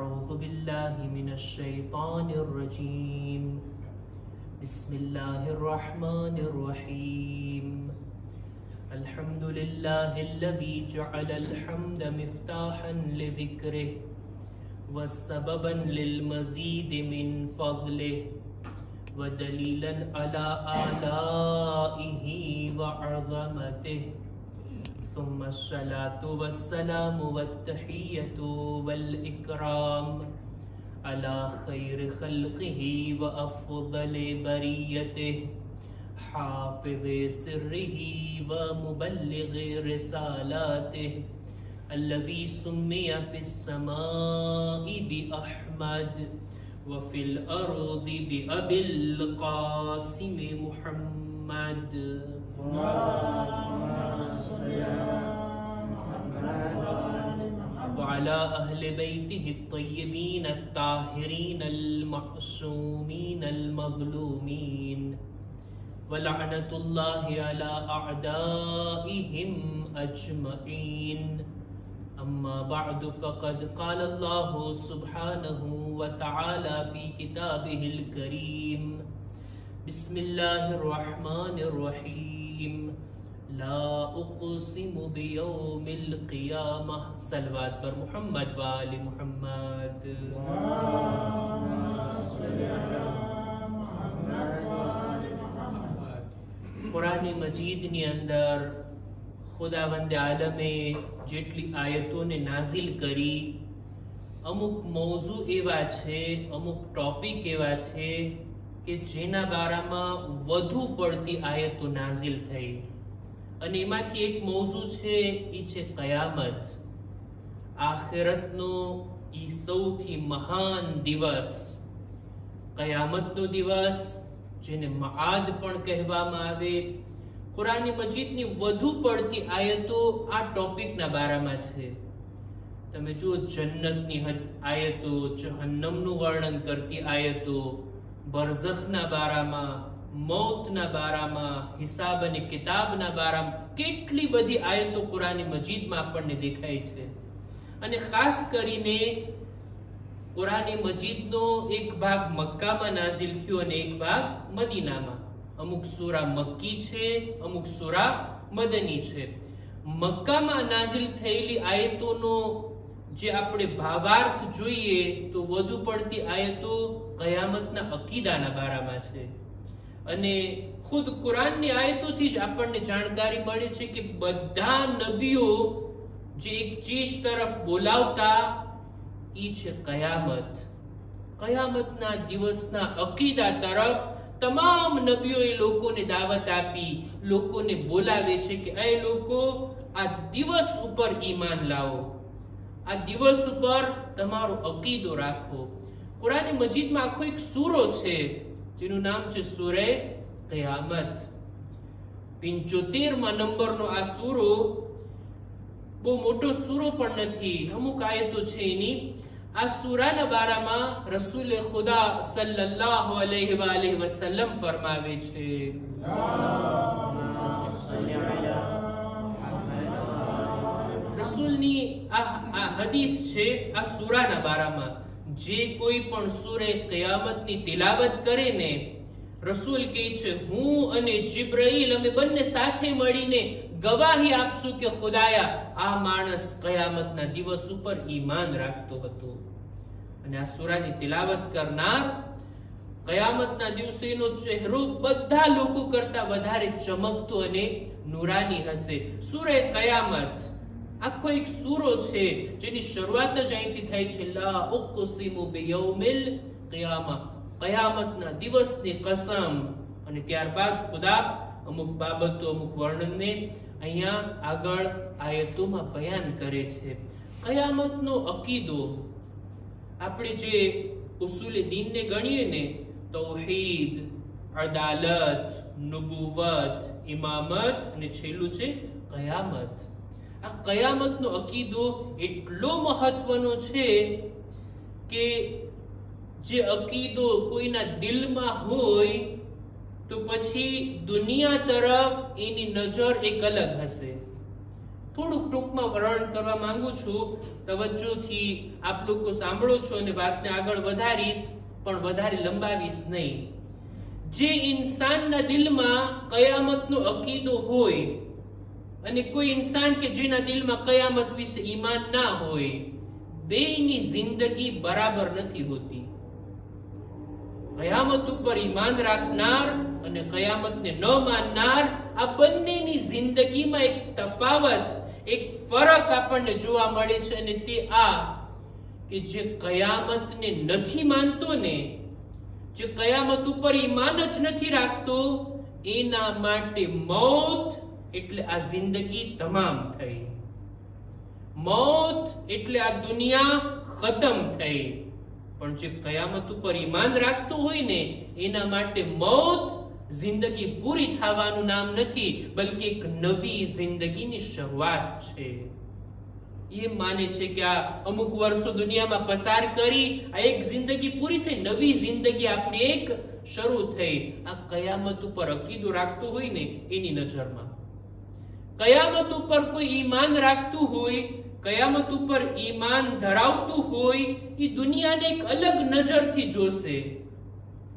أعوذ بالله من الشيطان الرجيم بسم الله الرحمن الرحيم الحمد لله الذي جعل الحمد مفتاحا لذكره وسببا للمزيد من فضله ودليلا على آلائه وعظمته ثم الصلاة والسلام والتحية والإكرام على خير خلقه وأفضل بريته حافظ سره ومبلغ رسالاته الذي سمي في السماء بأحمد وفي الأرض بأبي القاسم محمد وعلى أهل بيته الطيبين الطاهرين المعصومين المظلومين ولعنة الله على أعدائهم أجمعين أما بعد فقد قال الله سبحانه وتعالى في كتابه الكريم بسم الله الرحمن الرحيم لا أقسم بيوم القيامة صلوات پر محمد وآل محمد قرآن مجید ની અંદર ખુદાવંદ આલમે જેટલી આયતોને નાઝિલ કરી અમુક મૌઝુ એવા છે અમુક ટોપિક એવા છે કે જેના બારામાં વધુ પડતી આયતો નાઝિલ થઈ અને એમાંથી એક મૌઝુ છે એ છે કયામત આખિરતનો ઈ સૌથી મહાન દિવસ કયામતનો દિવસ જેને મઆદ પણ કહેવામાં આવે કુરાન મજીદની વધુ પડતી આયતો આ ટોપિકના બારામાં છે તમે જુઓ જન્નતની આયતો જહન્નમનું વર્ણન કરતી આયતો બરઝખના બારામાં મૌતના બારામાં હિસાબ અને કિતાબના બારામાં કેટલી બધી આયતો કુરાન મજીદમાં આપણને દેખાય છે અને ખાસ કરીને કુરાન મજીદનો એક ભાગ મક્કામાં નાઝિલ થયો અને એક ભાગ મદીનામાં અમુક સૂરા મક્કી છે અમુક સૂરા મદની છે મક્કામાં નાઝિલ થયેલી આયતોનો જે આપણે ભાવાર્થ જોઈએ તો વધુ પડતી આયતો કયામતના અકીદાના બારામાં છે અને ખુદ કુરાનની આયતોથી જ આપણને જાણકારી મળે છે કે બધા નબીઓ જે એક ચીજ તરફ બોલાવતા ઈ છે કયામત કયામતના દિવસના અકીદા તરફ તમામ નબીઓએ લોકોને દાવત આપી લોકોને બોલાવે છે કે એ લોકો આ દિવસ ઉપર ઈમાન લાવો આ દિવસ ઉપર તમારો અકીદો રાખો કુરાન મજીદમાં આખો એક સૂરો છે જેનું નામ છે સૂરે કયામત 75મા નંબરનો આ સૂરો બહુ મોટો સૂરો પણ નથી અમુક આયતો છે એની આ સૂરાના બારામાં રસૂલ ખુદા સલ્લલ્લાહુ અલૈહિ વસલ્લમ ફરમાવે છે રસૂલની આ હદીસ છે આ સૂરાના બારામાં જે કોઈ પણ સૂરે કયામતની તિલાવત કરે ને રસૂલ કહે છે હું અને જિબ્રાઈલ અમે બંને સાથે મળીને ગવાહી આપશું કે ખુદાયા આ માણસ કયામતના દિવસ ઉપર ઈમાન રાખતો હતો અને આ સૂરાની તિલાવત કરનાર કયામતના દિવસે એનો ચહેરો બધા લોકો કરતા વધારે ચમકતો અને નૂરાની હશે સૂરે કયામત આખો એક સૂરો છે જેની શરૂઆત જ અહીંથી થાય છે લા ઉક્સિમુ બિયૌમિલ કિયામા કયામતના દિવસની કસમ અને ત્યારબાદ ખુદા અમુક બાબતો અમુક વર્ણનને અહીંયા આગળ આયતોમાં બયાન કરે છે કયામતનો અકીદો આપણે જે ઉસૂલ દીનને ગણીએ ને તૌહીદ અદાલત નુબુવત ઇમામત અને છેલ્લું છે કયામત આ કયામતનો અકીદો એટલો મહત્વનો છે કે જે અકીદો કોઈના દિલમાં હોય તો પછી દુનિયા તરફ એની નજર એક અલગ હશે થોડુંક ટૂંકમાં વર્ણન કરવા માંગુ છું. તવજ્જોથી આપ લોકો સાંભળો છો અને વાતને આગળ વધારીશ, પણ વધારે લંબાવીશ નહીં. જે ઇન્સાનના દિલમાં કયામતનો અકીદો હોય અને કોઈ ઇન્સાન કે જેના દિલમાં કયામત વિશે ઈમાન ના હોય, બેયની જિંદગી બરાબર નથી હોતી. કયામત ઉપર ઈમાન રાખનાર અને કયામતને ન માનનાર, આ બંનેની જિંદગીમાં એક તફાવત, એક ફરક આપણને જોવા મળે છે, અને તે આ કે જે કયામતને નથી માનતો ને, જે કયામત ઉપર ઈમાન જ નથી રાખતો, એના માટે મોત એટલે આ જિંદગી તમામ થઈ. મોત એટલે આ દુનિયા ખતમ થઈ. પણ જે કયામત ઉપર ઈમાન રાખતો હોય ને, એના માટે મોત જિંદગી પૂરી થવાનું નામ નથી, બલકે એક નવી જિંદગીની શરૂઆત છે. એ માને છે કે આ અમુક વર્ષો દુનિયામાં પસાર કરી, આ એક જિંદગી પૂરી થઈ, નવી જિંદગી આપણી એક શરૂ થઈ. આ કયામત ઉપર અકીદો રાખતો હોય ને એની નજરમાં, કયામત ઉપર કોઈ ઈમાન રાખતું હોય, કયામત ઉપર ઈમાન ધરાવતું હોય, એ દુનિયાને એક અલગ નજરથી જોશે.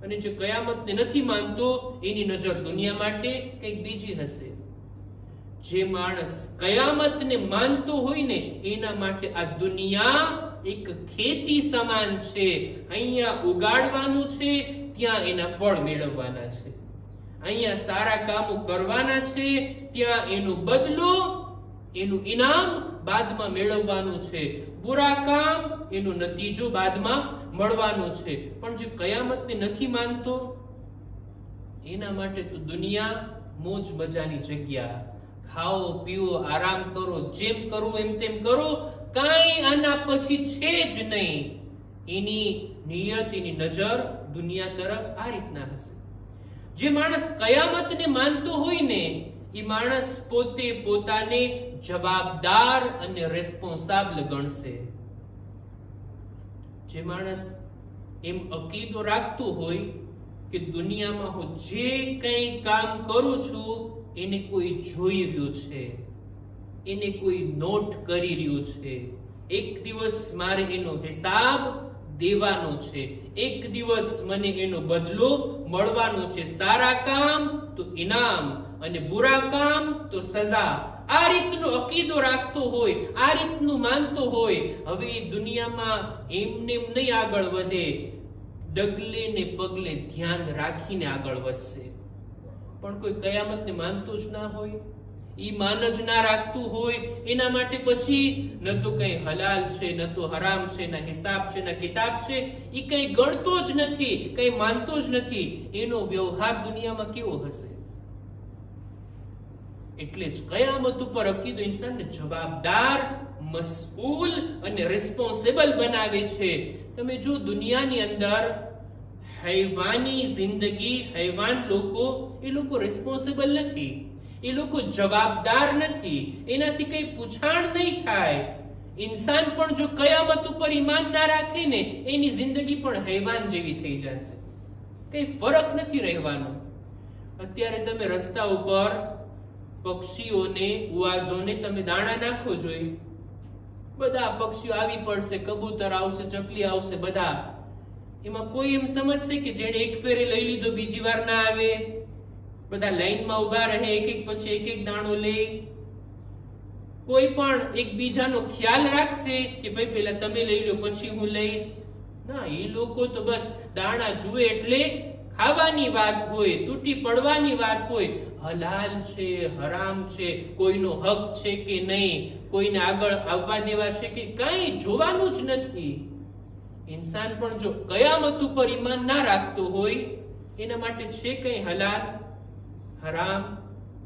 અને જે કયામતને નથી માનતો, એની નજર દુનિયા માટે કંઈક બીજી હશે. જે માણસ કયામતને માનતો હોય ને, એના માટે આ દુનિયા એક ખેતી સમાન છે. અહીંયા ઉગાડવાનું છે, ત્યાં એના ફળ મેળવવાના છે. અહીંયા સારા કામો કરવાના છે, ત્યાં એનો બદલો, એનું ઇનામ બાદમાં મેળવવાનું છે. બુરા કામ, એનો નતીજો બાદમાં મળવાનો છે. પણ જે કયામતને નથી માનતો, એના માટે તો દુનિયા મોજ મજાની જગ્યા. ખાઓ, પીઓ, આરામ કરો, જેમ કરવું એમ તેમ કરો, કાંઈ આના પછી છે જ નહીં. એની નિયત, એની નજર દુનિયા તરફ આ રીતના હશે. જે માણસ કયામતને માનતો હોય ને, એ માણસ પોતે પોતાને જવાબદાર અને રેસ્પોન્સિબલ ગણશે. જે માણસ એમ અકીદો રાખતું હોય કે દુનિયામાં હું જે કંઈ કામ કરું છું, એને કોઈ જોઈ રહ્યું છે, એને કોઈ નોટ કરી રહ્યું છે, એક દિવસ મારે એનો હિસાબ દેવાનો છે, એક દિવસ મને એનો બદલો મળવાનો છે. સારા કામ તો ઇનામ અને બુરા કામ તો સજા. આ રીતનો અકીદો રાખતો હોય, આ રીતનું માનતો હોય, હવે એ દુનિયામાં એમને નહીં આગળ વધે, ડગલે ને પગલે ધ્યાન રાખીને આગળ વધશે. પણ કોઈ કયામતને માનતો જ ના હોય, ઈમાન જ ના રાખતું હોય, એના માટે પછી ન તો કઈ હલાલ છે, ન તો હરામ છે, ના હિસાબ છે, ના કિતાબ છે, એ કઈ ગણતો જ નથી, કઈ માનતો જ નથી. એનો વ્યવહાર દુનિયામાં કેવો હશે? એટલે જ કયામત ઉપર અકીદો ઇન્સાનને જવાબદાર, મસઉલ અને રિસ્પોન્સિબલ બનાવે છે. તમે જો દુનિયાની અંદર હૈવાની જિંદગી, હૈવાન લોકો, એ લોકો રિસ્પોન્સિબલ નથી, એ લોકો જવાબદાર નથી, એનાથી કઈ પૂછાણ નહીં થાય. ઇન્સાન પણ જો કયામત ઉપર ઈમાન ના રાખે ને, એની જિંદગી પણ હૈવાન જેવી થઈ જશે, કઈ ફરક નથી રહેવાનો. અત્યારે તમે રસ્તા ઉપર પક્ષીઓને, ઉઆઝોને તમે દાણા નાખો જોઈ, બધા પક્ષીઓ આવી પડશે, કબૂતર આવશે, ચકલી આવશે, બધા. એમાં કોઈ એમ સમજશે કે જેને એક ફેરે લઈ લીધો બીજી વાર ના આવે? બધા લાઈનમાં ઉભા રહે, એક એક પછી એક એક દાણો લે. કોઈ પણ એકબીજાનો ખ્યાલ રાખશે કે ભાઈ પહેલા તમે લઈ લો પછી હું લઈશ? ના, એ લોકો તો બસ દાણા જુએ એટલે ખાવાની વાત હોય, તૂટી પડવાની વાત હોય. હલાલ છે, હરામ છે, કોઈનો હક છે કે નહીં, કોઈને આગળ આવવા દેવા છે કે કાંઈ જોવાનું જ નથી. ઇન્સાન પણ જો કયામત ઉપર ઈમાન ના રાખતો હોય, એના માટે છે કઈ હલાલ, હરામ,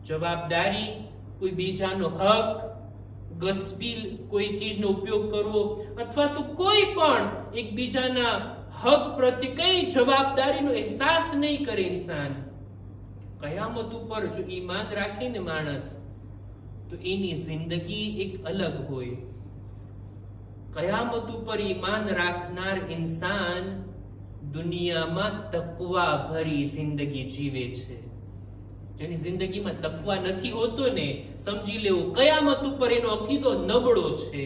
જવાબદારી, કોઈ બીજાનો હક, ગસ્પીલ કોઈ ચીજનો ઉપયોગ કરવો, અથવા તો કોઈ પણ એકબીજાના હક પ્રત્યે કઈ જવાબદારીનો અહેસાસ નહીં કરે ઇન્સાન. કયામત ઉપર જો ઈમાન રાખે ને માણસ, તો એની જિંદગી એક અલગ હોય. કયામત ઉપર ઈમાન રાખનાર ઇન્સાન દુનિયામાં તકવા ભરી જિંદગી જીવે છે. જેની જિંદગીમાં તકવા નથી હોતો ને, સમજી લેવું કયામત ઉપર એનો અકીદો નબળો છે,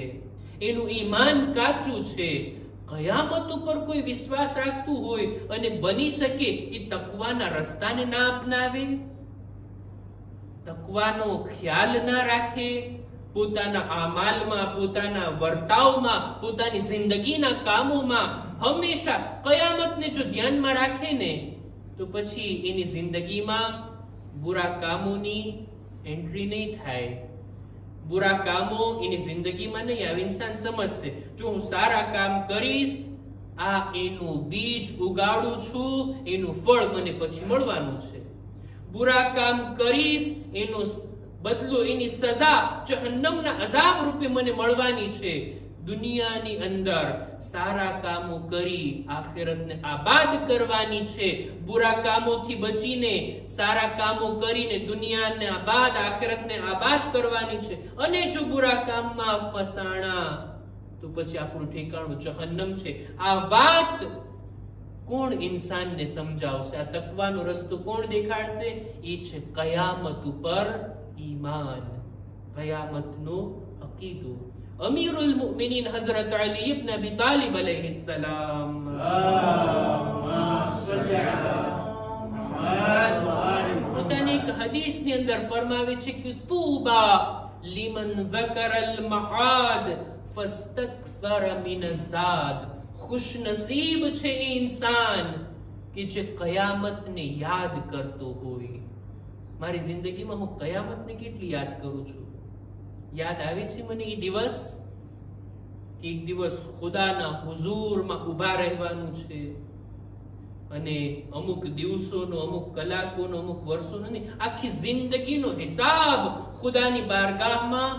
એનું ઈમાન કાચું છે. કયામત ઉપર કોઈ વિશ્વાસ રાખતું હોય અને બની શકે એ તકવાના રસ્તાને ના અપનાવે, તકવાનો ખ્યાલ ના રાખે, પોતાના આમાલમાં, પોતાના વર્તાવમાં, પોતાની જિંદગીના કામોમાં હંમેશા કયામતને જો ધ્યાનમાં રાખે ને, તો પછી એની જિંદગીમાં બુરા કામોની એન્ટ્રી નહીં થાય. બુરા કામો એની જિંદગીમાં નહીં આવે. ઇન્સાન સમજશે જો હું સારા કામ કરીશ, આ એનું બીજ ઉગાડું છું, એનું ફળ મને પછી મળવાનું છે. બુરા કામ કરીશ, એનો બદલો, એની સજા જહન્નમના અઝાબ રૂપે મને મળવાની છે. દુનિયાની અંદર સારા કામો કરી આખિરતને આબાદ કરવાની છે. બુરા કામોથી બચીને સારા કામો કરીને દુનિયાને આબાદ, આખિરતને આબાદ કરવાની છે. અને જો બુરા કામમાં ફસાણા તો પછી આપણું ઠેકાણું જહન્નમ છે. આ વાત કોણ ઇન્સાનને સમજાવશે? આ તકવાનો રસ્તો કોણ દેખાડશે? એ છે કયામત ઉપર ઈમાન, કયામતનો અકીદો. અમીરુલ મુમિનીન હઝરત અલી ઇબ્ન અબી તાલિબ અલૈહિસ્સલામ પોતાની એક હદીસની અંદર ફરમાવે છે કે તૂબા લિમન ઝકરલ મઆદ ફસ્તકસર મિન ઝાદ. ખુશનસીબ છે એ ઇન્સાન કે જે કયામતને યાદ કરતો હોય. મારી જિંદગીમાં હું કયામતને કેટલી યાદ કરું છું? યાદ આવે છે મને એ દિવસ કે એક દિવસ ખુદાના હુઝુરમાં ઊભા રહેવાનું છે અને અમુક દિવસોનો, અમુક કલાકોનો, અમુક વર્ષોનો નહીં, આખી જિંદગીનો હિસાબ ખુદાની બારગાહમાં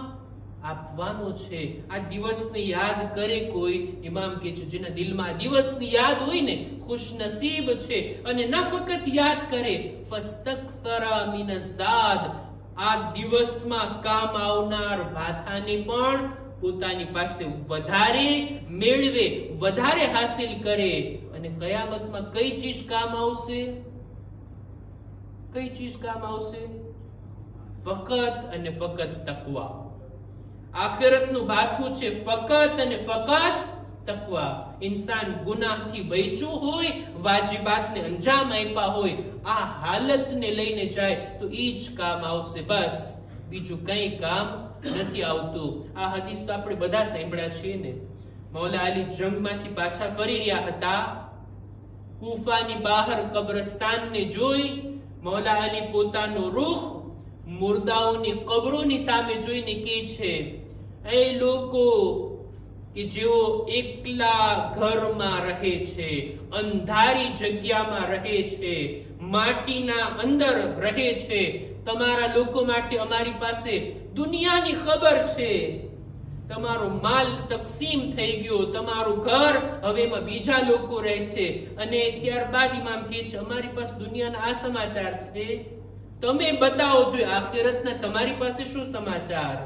આપવાનો છે. આ દિવસને યાદ કરે કોઈ, ઇમામ કહે છે જેના દિલમાં આ દિવસની યાદ હોય ને ખુશનસીબ છે. અને ન ફકત યાદ કરે, ફસ્તકસરા મિન ઝાદ, આ દિવસમાં કામ આવનાર ભાથાને પણ પોતાની પાસે વધારે મેળવે, વધારે હાસિલ કરે. અને કયામતમાં કઈ ચીજ કામ આવશે? કઈ ચીજ કામ આવશે? ફકત અને ફકત તકવા. આખિરતનું ભાથું છે ફકત અને ફકત તકવા. ઇન્સાન ગુનાહથી બચ્યું હોય, વાજિબાતને અંજામ આપ્યા હોય, આ હાલતને લઈને જાય તો ઈ જ કામ આવશે, બસ બીજું કઈ કામ નથી આવતું. આ હદીસ તો આપણે બધા સાંભળ્યા છીએ ને. મૌલા અલી જંગમાંથી પાછા ફરી રહ્યા હતા, કૂફાની બહાર કબ્રસ્તાનને જોઈ મૌલા અલી પોતાનો રૂખ મુર્દાઓની કબરોની સામે જોઈને કહે છે, એ લોકો કે જેઓ એકલા ઘરમાં રહે છે, અંધારી જગ્યામાં રહે છે, માટીના અંદર રહે છે, તમારા લોકો માટે અમારી પાસે દુનિયાની ખબર છે. તમારો માલ તકસીમ થઈ ગયો, તમારું ઘર હવે એમાં બીજા લોકો રહે છે. અને ત્યારબાદ ઇમામ કહે છે, અમારી પાસે દુનિયાના આ સમાચાર છે, તમે બતાવો જોઈએ આખિરતના તમારી પાસે શું સમાચાર?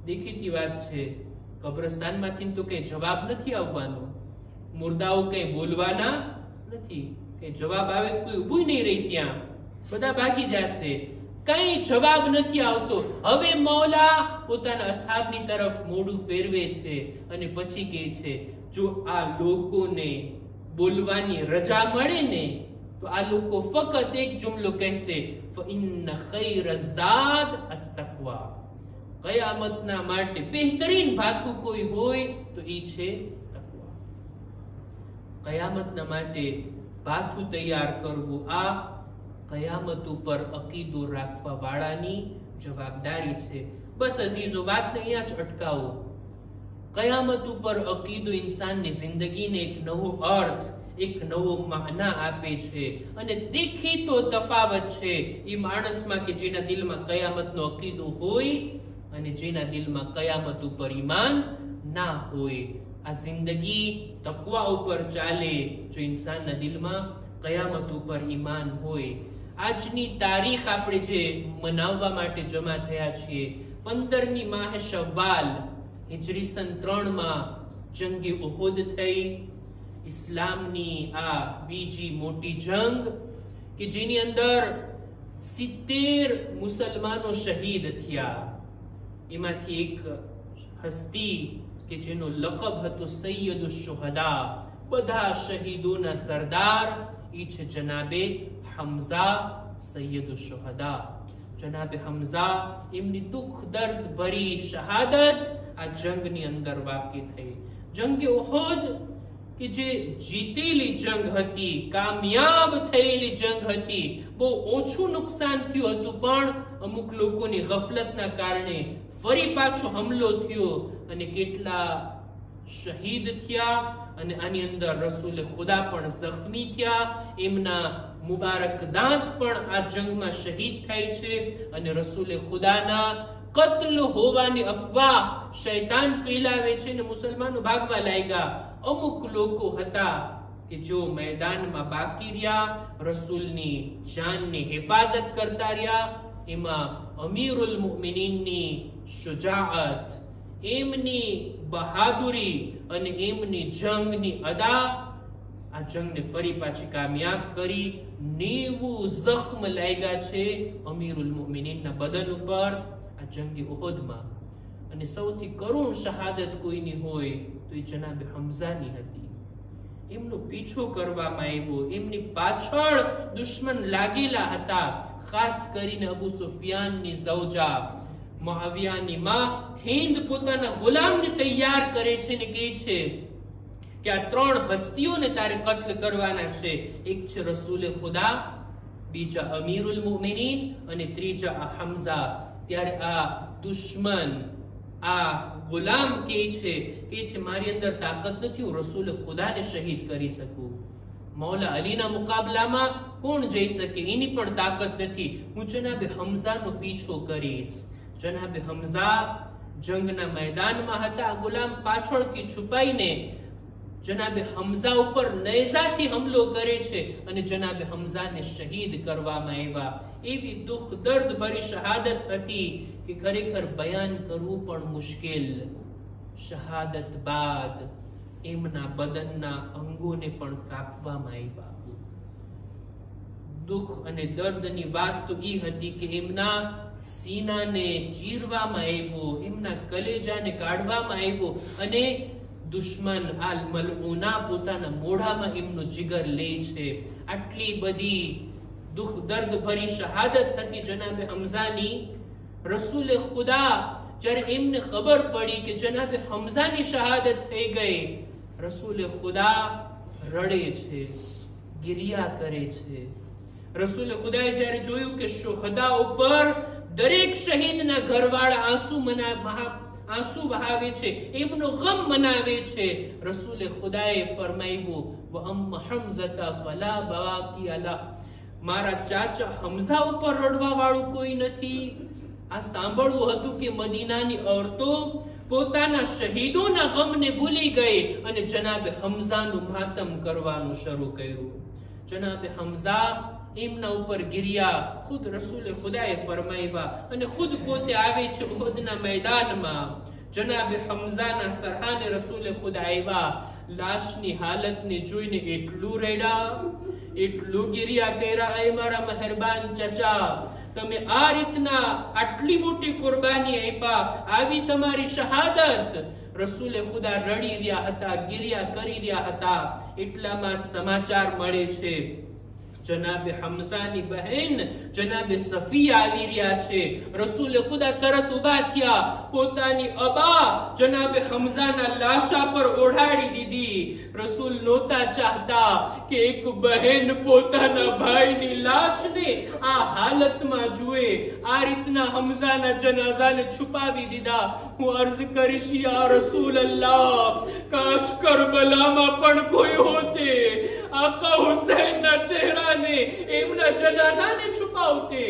દેખીતી વાત છે, કબ્રસ્તાનમાંથી તો કઈ જવાબ નથી આવવાનો, મુર્દાઓ કઈ બોલવાના નથી, કઈ જવાબ આવે કોઈ ઊભું નહીં રહી, ત્યાં બધા ભાગી જશે, કઈ જવાબ નથી આવતો. હવે મૌલા પોતાના અસહાબની તરફ મોઢું ફેરવે છે અને પછી કહે છે, જો આ લોકોને બોલવાની રજા મળે ને તો આ લોકો ફક્ત એક જુમલો કહેશે, ફઇન્ન ખૈર ઝાદ અત-તકવા. કયામતના માટે બહેતરીન ભાથું કોઈ હોય તો ઈ છે તકવા. કયામતના માટે ભાથું તૈયાર કરવું, આ કયામત ઉપર અકીદો રાખવા વાળાની જવાબદારી છે. બસ અઝીઝો, વાતને અહીંયા જ અટકાવો. કયામત ઉપર અકીદો ઇન્સાનની જિંદગીને એક નવો અર્થ, એક નવો માના આપે છે. અને દેખીતો તફાવત છે એ માણસમાં કે જેના દિલમાં કયામતનો અકીદો હોય અને જેના દિલમાં કયામત ઉપર ઈમાન ના હોય. આ જિંદગી તકવા ઉપર ચાલે જો ઇન્સાનના દિલમાં કયામત ઉપર ઈમાન હોય. આજની તારીખ આપણે જે મનાવવા માટે જમા થયા છીએ, 15મી માહે શવ્વાલ હિજરી સન 3 માં જંગે ઉહુદ થઈ, ઇસ્લામની આ બીજી મોટી જંગ કે જેની અંદર 70 મુસલમાનો શહીદ થયા. એમાંથી એક હસ્તી કે જેનો લકબ હતો સૈયદુશ શુહદા, બધા શહીદોના સરદાર, ઈ છે જનાબે હમઝા સૈયદુશ શુહદા. જનાબે હમઝા એમની દુઃખ દર્દ ભરી શહાદત આ જંગની અંદર વાકી થઈ. જંગે ઉહદ કે જે જીતેલી જંગ હતી, કામયાબ થયેલી જંગ હતી, બહુ ઓછું નુકસાન થયું હતું, પણ અમુક લોકોની ગફલતના કારણે ફરી પાછો હમલો થયો અને કેટલા શહીદ થયા. અને આની અંદર રસૂલે ખુદા પણ જખ્મી થયા, એમના મુબારક દાંત પણ આ જંગમાં શહીદ થાય છે. અને રસૂલે ખુદાના કત્લ હોવાની અફવા શૈતાન ફેલાવે છે ને મુસલમાનો ભાગવા લાગ્યા. અમુક લોકો હતા કે જો મેદાનમાં બાકી રહ્યા, રસૂલની જાનની હિફાજત કરતા રહ્યા. એમાં અમીરુલ મુમિનીનની શુજાઅત, એમની બહાદુરી અને એમની જંગની અદા આ જંગને ફરી પાછી કામયાબ કરી. 90 જખ્મ લાગ્યા છે અમીરુલ મુમિનીનના બદન ઉપર આ જંગે ઉહદમાં. અને સૌથી કરુણ શહાદત કોઈની હોય તો એ જનાબે હમઝાની હતી. એમનો પીછો કરવામાં આવ્યો, એમની પાછળ દુશ્મન લાગેલા હતા. ખાસ કરીને અબુ સુફિયાનની ઝૌજા મુઆવિયાની માં હિન્દ પોતાના ગુલામને તૈયાર કરે છે ને કહે છે કે આ 3 હસ્તીઓને તારે કત્લ કરવાના છે. એક છે રસૂલે ખુદા, બીજા અમીરુલ મુમિનીન અને ત્રીજા આ હમઝા. ત્યારે આ દુશ્મન આ ગુલામ કહે છે મારી અંદર તાકાત નથી, હું રસૂલે ખુદાને શહીદ કરી શકું. મૌલા અલીના મુકાબલામાં કોણ જઈ શકે, એની પણ તાકાત નથી, હું જનાબે હમઝાનો પીછો કરીશ. જનાબે હમઝા જંગના મેદાનમાં હતા. ગુલામ પાછળથી છુપાઈને જનાબે હમઝા ઉપર નેઝાથી હુમલો કરે છે અને જનાબે હમઝાને શહીદ કરવામાં આવ્યા. એવી દુઃખ દર્દ ભરી શહાદત હતી કે ખરેખર બયાન કરવું પણ મુશ્કેલ. શહાદત બાદ એમના બદનના અંગોને પણ કાપવામાં આવ્યા. દુઃખ અને દર્દની વાત તો એ હતી કે એમના સીનાને ચીરવામાં આવ્યો, એમના કલેજાને કાઢવામાં આવ્યો અને દુશ્મન આ મલઉના પોતાના મોઢામાં એમનો જીગર લે છે. આટલી બધી દુઃખ દર્દ ભરી શહાદત હતી જનાબે હમઝાની. રસૂલે ખુદા જ્યારે એમને ખબર પડી કે જનાબે હમઝાની શહાદત થઈ ગઈ, રસૂલે ખુદા રડે છે, ગિરિયા કરે છે. રસૂલે ખુદાએ જ્યારે જોયું કે શુહદા ઉપર દરેક શહીદના ઘરવાળા આંસુ વહાવે છે, એમનો ગમ મનાવે છે, રસૂલે ખુદાએ ફરમાવ્યું વ અમ્મા હમઝતા ફલા બાકી અલા, મારા ચાચા હમઝા ઉપર રડવા વાળું કોઈ નથી. આ સાંભળવું હતું કે મદીનાની औरतो પોતાના શહીદોના ગમને ભૂલી ગઈ અને જનાબે હમઝાનું માતમ કરવાનું શરૂ કર્યું. જનાબે હમઝા એમના ઉપર ગિરિયા, ખુદ રસૂલે ખુદાએ ફરમાવ્યા અને ખુદ પોતે આવે છે ઉહદના મેદાનમાં. જનાબે હમઝાના સરહાને રસૂલે ખુદા આવ્યા. લાશની હાલતને જોઈને એટલું રડ્યા, એટલું ગિરિયા કર્યા, એ મારા મહેરબાન ચાચા, તમે આ રીતના આટલી મોટી કુરબાની આપ્યા, આવી તમારી શહાદત. રસૂલે ખુદા રડી રહ્યા હતા, ગિરિયા કરી રહ્યા હતા. એટલામાં સમાચાર મળે છે જનાબે હમઝાની બહેન જનાબે સફિયા આવી રહ્યા છે. રસૂલે ખુદા તરત ઊભા થયા, પોતાની અબા જનાબે હમઝાના લાશા પર ઓઢાડી દીધી. રસૂલ નહોતા ચાહતા કે એક બહેન પોતાના ભાઈની લાશને આ હાલતમાં જુએ. આ રીતના હમઝાના જનાઝાને છુપાવી દીધા. હું અર્જ કરીશ યા રસૂલ અલ્લાહ, કાશ કરબલામાં પણ કોઈ હોતે, આકા હુસૈનના ચહેરાને, એમના જનાઝાને છુપાવતે.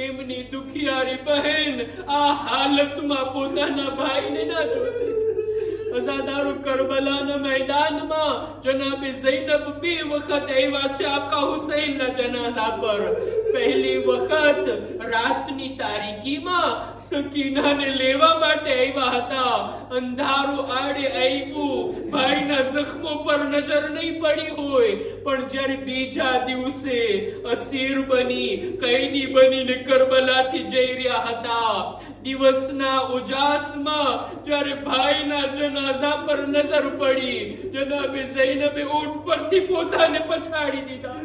એમની દુખિયારી બહેન આ હાલતમાં પોતાના ભાઈને ના જોતે. અઝાદારો કરબલાના મેદાનમાં જનાબે ઝૈનબ 2 વખત આવ્યા છે આકા હુસૈનના જનાઝા પર. પહેલી વખત રાતની તારીકીમાં સકીનાને લેવા માટે આવ્યા હતા. અંધારું આડે આવ્યું, ભાઈના જખ્મો પર નજર નહીં પડી હોય, પણ જ્યારે બીજા દિવસે અસીર બની, કૈદી બનીને કરબલાથી જઈ રહ્યા હતા, દિવસના ઉજાસમાં જ્યારે ભાઈના જનાઝા પર નજર પડી, જનાબે ઝૈનબે ઊંટ પરથી પોતાને પછાડી દીધા.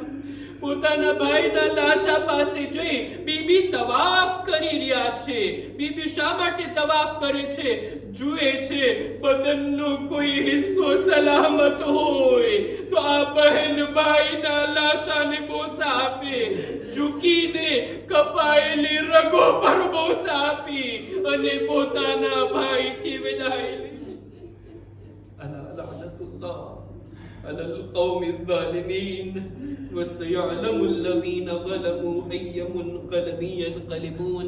પોતાના ભાઈના લાશા પાસે જઈ બીબી તવાફ કરી રહ્યા છે. બીબી શા માટે તવાફ કરે છે? જુએ છે બદનનો કોઈ હિસ્સો સલામત હોય તો આ બહેન ભાઈના લાશાને બોસા આપે. ઝૂકીને કપાયેલી રગો પર બોસા આપી અને પોતાના ભાઈથી વિદાય લે છે. અલા લઅનતુલ્લાહ على القوم الظالمين وسيعلم الذين ظلموا أي منقلب ينقلبون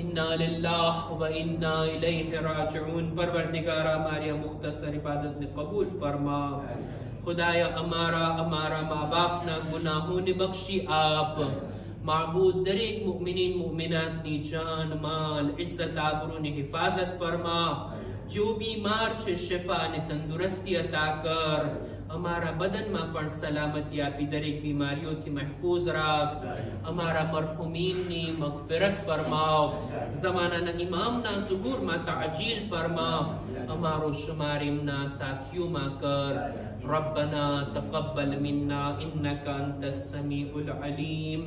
إنا لله وإنا إليه راجعون. परवरदिगारा हमारी मुख्तसर इबादत ने कबूल फरमा. खुदाया हमारा माँ बाप ना गुनाहों ने बख्शी आप. माबूद दरेक मुमिनीन मुमिनात नी जान माल इज्जत आबरू ने हिफाजत फरमा. जो बीमार છે શિફાને તંદુરસ્તી અતા કર. અમારા બદનમાં પણ સલામતી આપી દરેક બીમારીઓથી મહફૂઝ રાખ. અમારા મરહુમીનની મગફિરત ફરમાવ. ઝમાનાના ઇમામના ઝુહૂરમાં તાજીલ ફરમા. અમારો શુમાર એમના સાથીઓમાં કર. ربنا تقبل منا إنك أنت السميع العليم.